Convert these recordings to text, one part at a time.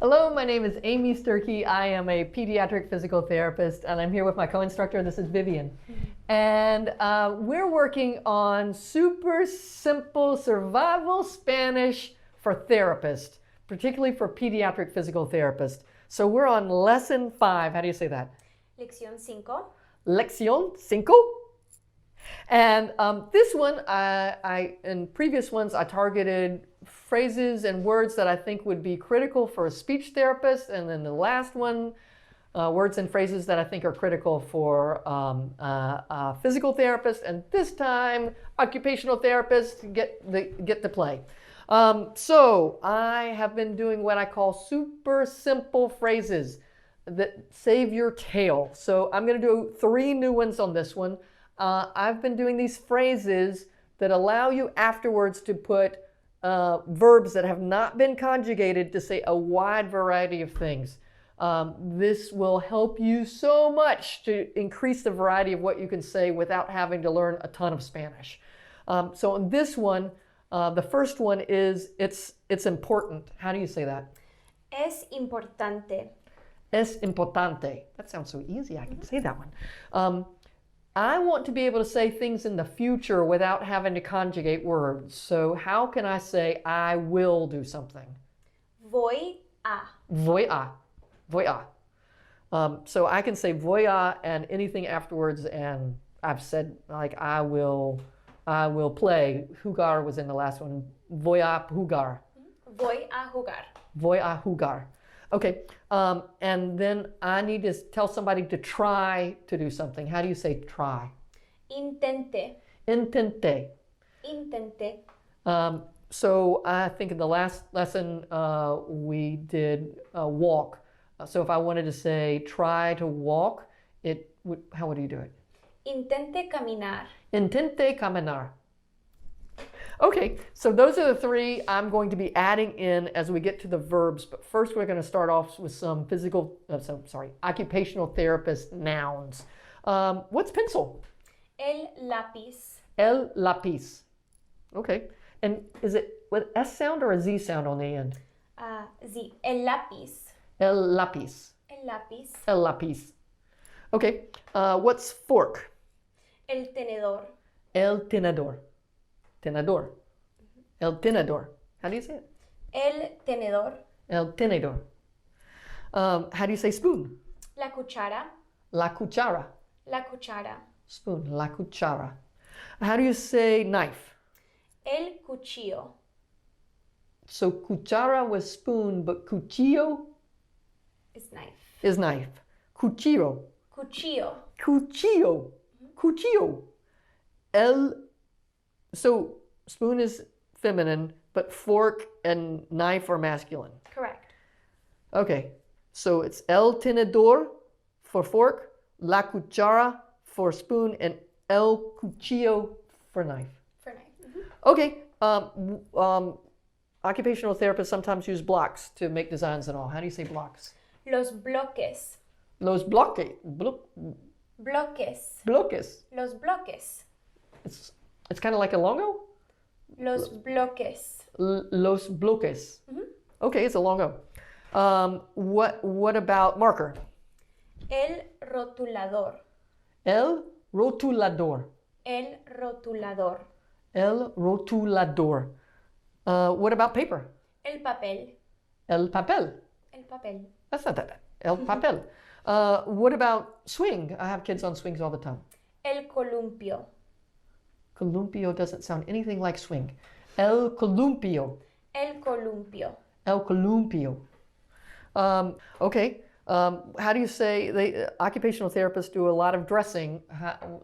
Hello, my name is Amy Sturkey. I am a pediatric physical therapist, and I'm here with my co-instructor. This is Vivian. And we're working on super simple survival Spanish for therapists, particularly for pediatric physical therapists. So we're on lesson 5. How do you say that? Lección 5. Lección 5. And this one, in previous ones, I targeted phrases and words that I think would be critical for a speech therapist. And then the last one, words and phrases that I think are critical for a physical therapist. And this time, occupational therapists get to play. So I have been doing what I call super simple phrases that save your tail. So I'm going to do 3 new ones on this one. I've been doing these phrases that allow you afterwards to put verbs that have not been conjugated to say a wide variety of things. This will help you so much to increase the variety of what you can say without having to learn a ton of Spanish. So on this one, the first one is it's important. How do you say that? Es importante. Es importante. That sounds so easy. I can say that one. I want to be able to say things in the future without having to conjugate words. So how can I say I will do something? Voy a. Voy a. Voy a. So I can say voy a and anything afterwards, and I've said like I will play. Jugar was in the last one. Voy a jugar. Voy a jugar. Voy a jugar. Okay, and then I need to tell somebody to try to do something. How do you say try? Intente. Intente. Intente. So I think in the last lesson we did walk. So if I wanted to say try to walk, how would you do it? Intente caminar. Intente caminar. Okay, so those are the 3 I'm going to be adding in as we get to the verbs. But first we're going to start off with some occupational therapist nouns. What's pencil? El lápiz. El lápiz. Okay, and is it with S sound or a Z sound on the end? Sí, el lápiz. El lápiz. El lápiz. El lápiz. Okay, what's fork? El tenedor. El tenedor. Tenedor. El tenedor. How do you say it? El tenedor. El tenedor. How do you say spoon? La cuchara. La cuchara. La cuchara. Spoon. La cuchara. How do you say knife? El cuchillo. So cuchara was spoon, but cuchillo is knife. Is knife. Cuchillo. Cuchillo. Cuchillo. Cuchillo. So spoon is feminine, but fork and knife are masculine. Correct. Okay, so it's el tenedor for fork, la cuchara for spoon, and el cuchillo for knife. For knife. Okay, occupational therapists sometimes use blocks to make designs and all. How do you say blocks? Los bloques. Los bloques. Bloques. Bloques. Los bloques. It's kind of like a logo? Los bloques. Los bloques. Mm-hmm. Okay, it's a logo. What about marker? El rotulador. El rotulador. El rotulador. El rotulador. What about paper? El papel. El papel. El papel. That's not that bad. El papel. What about swing? I have kids on swings all the time. El columpio. Columpio doesn't sound anything like swing. El columpio. El columpio. El columpio. Okay. How do you say occupational therapists do a lot of dressing?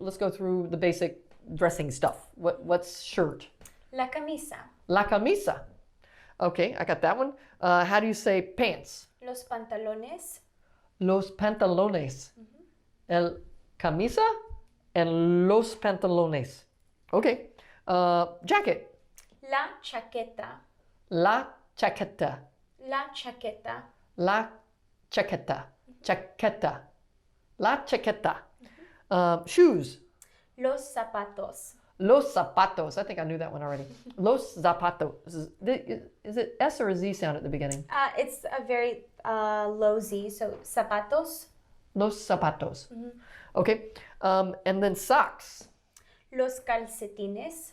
Let's go through the basic dressing stuff. What's shirt? La camisa. La camisa. Okay, I got that one. How do you say pants? Los pantalones. Los pantalones. Mm-hmm. El camisa and los pantalones. Okay. Jacket. La chaqueta. La chaqueta. La chaqueta. La chaqueta. Chaqueta. La chaqueta. Shoes. Los zapatos. Los zapatos. I think I knew that one already. Los zapatos. Is it S or a Z sound at the beginning? It's a very low Z, so zapatos. Los zapatos. Okay. And then socks. Los calcetines.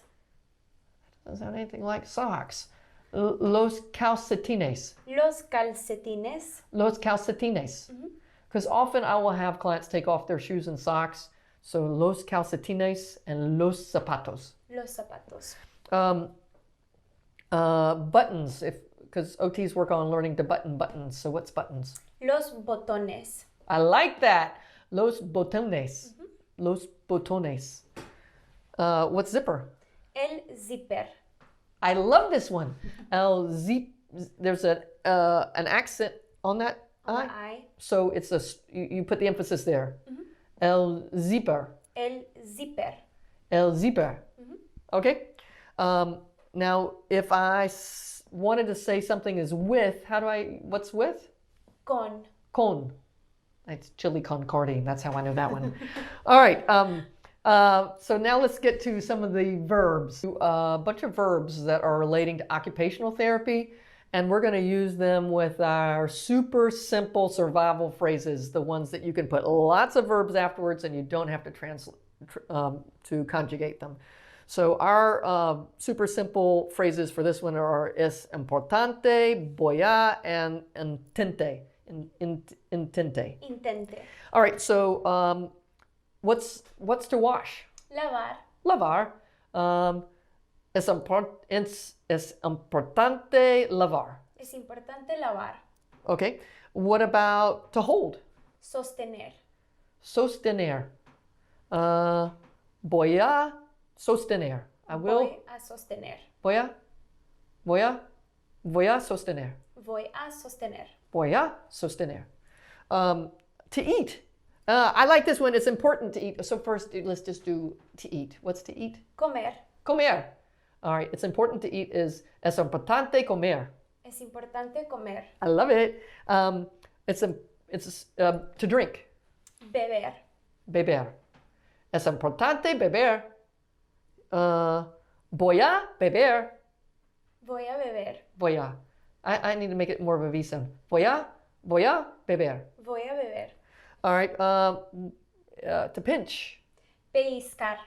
Doesn't sound anything like socks. Los calcetines. Los calcetines. Los calcetines. Because often I will have clients take off their shoes and socks. So los calcetines and los zapatos. Los zapatos. Buttons, because OTs work on learning to button buttons. So what's buttons? Los botones. I like that. Los botones. Los botones. What's zipper? El zipper. I love this one. El zip. There's an accent on that On I. the I. So it's you put the emphasis there. El zipper. El zipper. El zipper. Okay. Now, if I wanted to say something is with, what's with? Con. Con. It's chili con carne. That's how I know that one. All right. So now let's get to some of the verbs. A bunch of verbs that are relating to occupational therapy. And we're going to use them with our super simple survival phrases, the ones that you can put lots of verbs afterwards and you don't have to to conjugate them. So our super simple phrases for this one are es importante, voy a, and intente. Intente. Intente. All right, so what's to wash? Lavar. Lavar. Es importante lavar. Es importante lavar. Okay. What about to hold? Sostener. Sostener. Voy a sostener. I will. Voy a sostener. Voy a sostener. Voy a sostener. Voy a sostener. To eat. I like this one. It's important to eat. So first, let's just do to eat. What's to eat? Comer. Comer. All right. It's important to eat is es importante comer. Es importante comer. I love it. It's to drink. Beber. Beber. Es importante beber. Voy a beber. Voy a beber. Voy a. I need to make it more of a V sound. Voy a beber. Voy a beber. All right. To pinch. Pellizcar.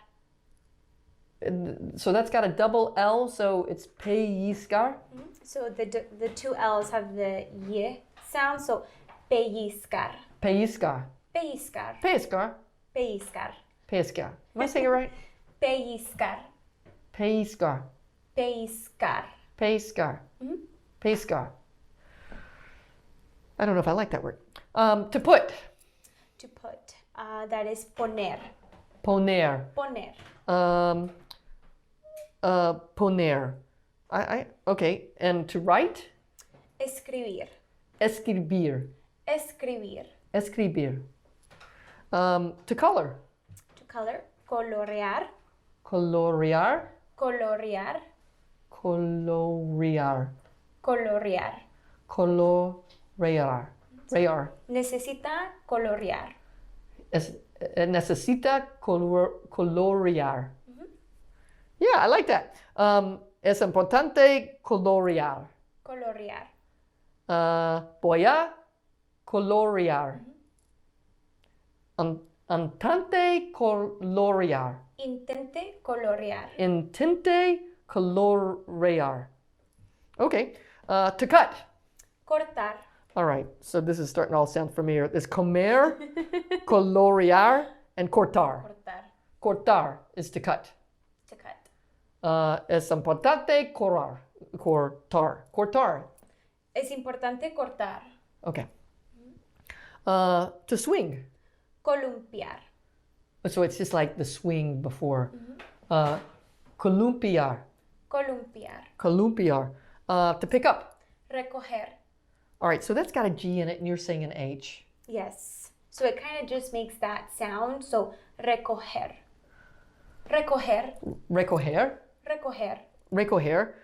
So that's got a double L, so it's pellizcar. So the two L's have the y sound, so pellizcar. Pellizcar. Pellizcar. Pellizcar. Pellizcar. Pellizcar. Am I saying it right? Pellizcar. Pellizcar. Pellizcar. Pellizcar. Pellizcar. I don't know if I like that word. To put. To put. That is poner. Poner. Poner. Poner. Okay. And to write? Escribir. Escribir. Escribir. Escribir. To color? To color. Colorear. Colorear. Colorear. Colorear. Colorear. Colorear. Rear. Necesita colorear. Necesita colorear. Yeah, I like that. Es importante colorear. Colorear. Voy a colorear. Intente colorear. Intente colorear. Intente colorear. Okay. To cut. Cortar. All right. So this is starting to all sound familiar. There's comer, colorear, and cortar. Cortar. Cortar is to cut. To cut. Es importante cortar. Cortar. Es importante cortar. Okay. To swing. Columpiar. So it's just like the swing before. Columpiar. Columpiar. Columpiar. To pick up. Recoger. All right, so that's got a G in it, and you're saying an H. Yes. So it kind of just makes that sound. So recoger. Recoger. Recoger. Recoger. Recoger.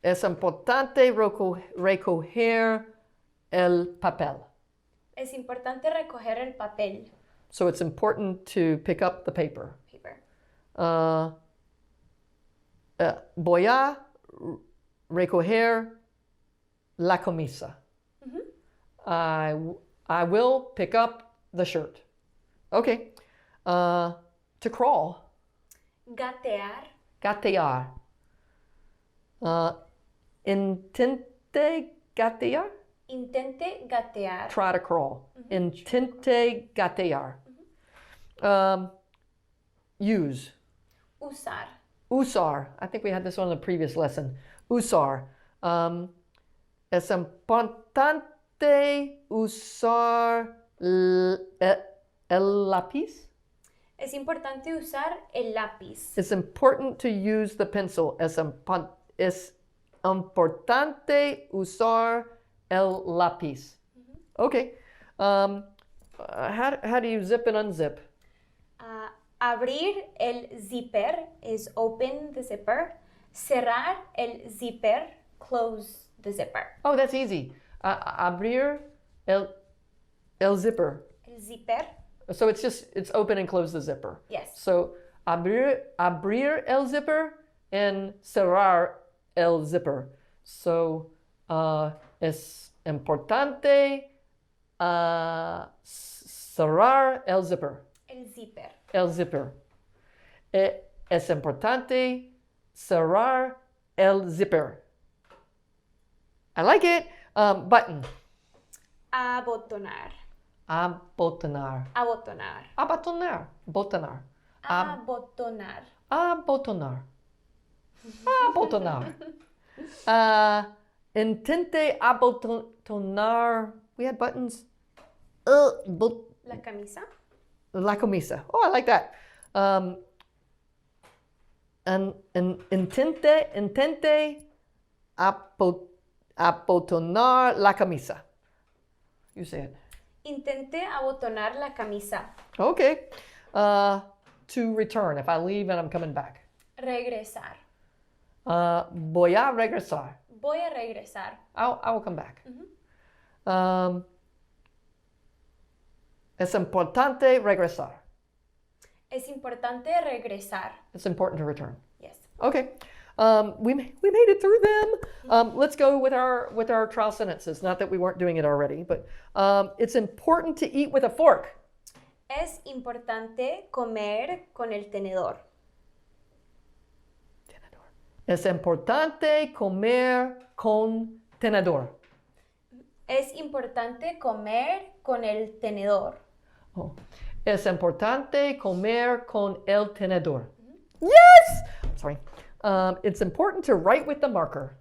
Es importante recoger el papel. Es importante recoger el papel. So it's important to pick up the paper. Paper. Voy a recoger la camisa. I will pick up the shirt. Okay. To crawl. Gatear. Gatear. Intente gatear. Intente gatear. Try to crawl. Intente gatear. Use. Usar. Usar. I think we had this one in the previous lesson. Usar. Es importante usar el lápiz. Es importante usar el lápiz. It's important to use the pencil. Es importante usar el lápiz. Okay. How do you zip and unzip? Abrir el zipper is open the zipper. Cerrar el zipper, close the zipper. Oh, that's easy. Abrir el zipper. El zipper. So it's open and close the zipper. Yes. So abrir el zipper and cerrar el zipper. So es importante cerrar el zipper. El zipper. El zipper. Es importante cerrar el zipper. I like it. Button. Abotonar. Abotonar. Abotonar. Abotonar. Botonar. Abotonar. Abotonar. Abotonar. Intente abotonar. We had buttons. La camisa. La camisa. Oh, I like that. Intente abotonar la camisa. You say it. Intente abotonar la camisa. Okay. To return, if I leave and I'm coming back. Regresar. Voy a regresar. Voy a regresar. I will come back. Es importante regresar. Es importante regresar. It's important to return. Yes. Okay. We made it through them. Let's go with our trial sentences. Not that we weren't doing it already, but it's important to eat with a fork. Es importante comer con el tenedor. Es importante comer con tenedor. Es importante comer con el tenedor. Oh. Es importante comer con el tenedor. Yes! Sorry. It's important to write with the marker.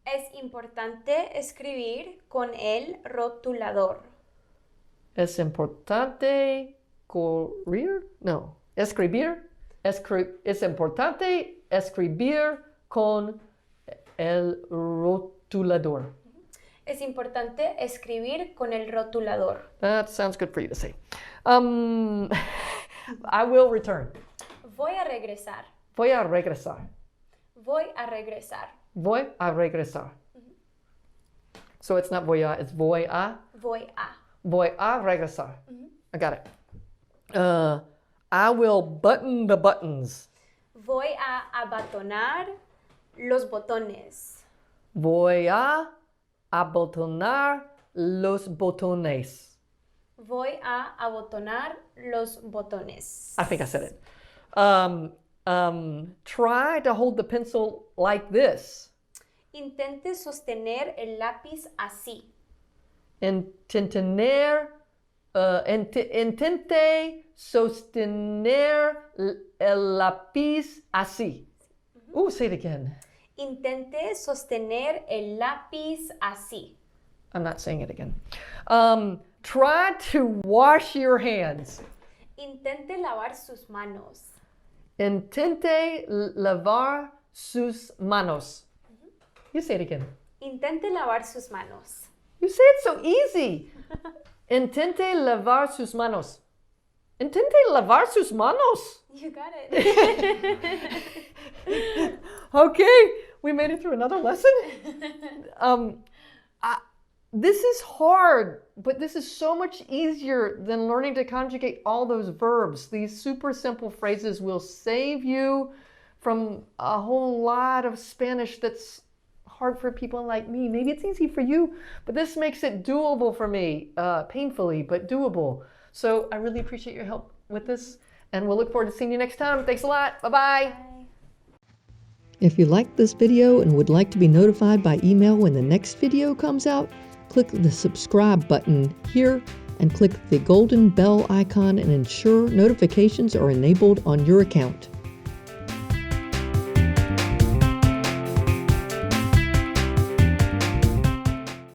Es importante escribir con el rotulador. Es importante correr? No. Escribir. Es importante escribir con el rotulador. Es importante escribir con el rotulador. That sounds good for you to say. I will return. Voy a regresar. Voy a regresar. Voy a regresar. Voy a regresar. So it's not voy a, it's voy a. Voy a. Voy a regresar. I got it. I will button the buttons. Voy a abotonar los botones. Voy a abotonar los botones. Voy a abotonar los botones. I think I said it. Try to hold the pencil like this. Intente sostener el lápiz así. Intente sostener el lápiz así. Say it again. Intente sostener el lápiz así. I'm not saying it again. Try to wash your hands. Intente lavar sus manos. Intente lavar sus manos. You say it again. Intente lavar sus manos. You say it so easy. Intente lavar sus manos. Intente lavar sus manos. You got it. Okay, we made it through another lesson. This is hard, but this is so much easier than learning to conjugate all those verbs. These super simple phrases will save you from a whole lot of Spanish that's hard for people like me. Maybe it's easy for you, but this makes it doable for me, painfully, but doable. So I really appreciate your help with this, and we'll look forward to seeing you next time. Thanks a lot. Bye-bye. If you liked this video and would like to be notified by email when the next video comes out, click the subscribe button here and click the golden bell icon and ensure notifications are enabled on your account.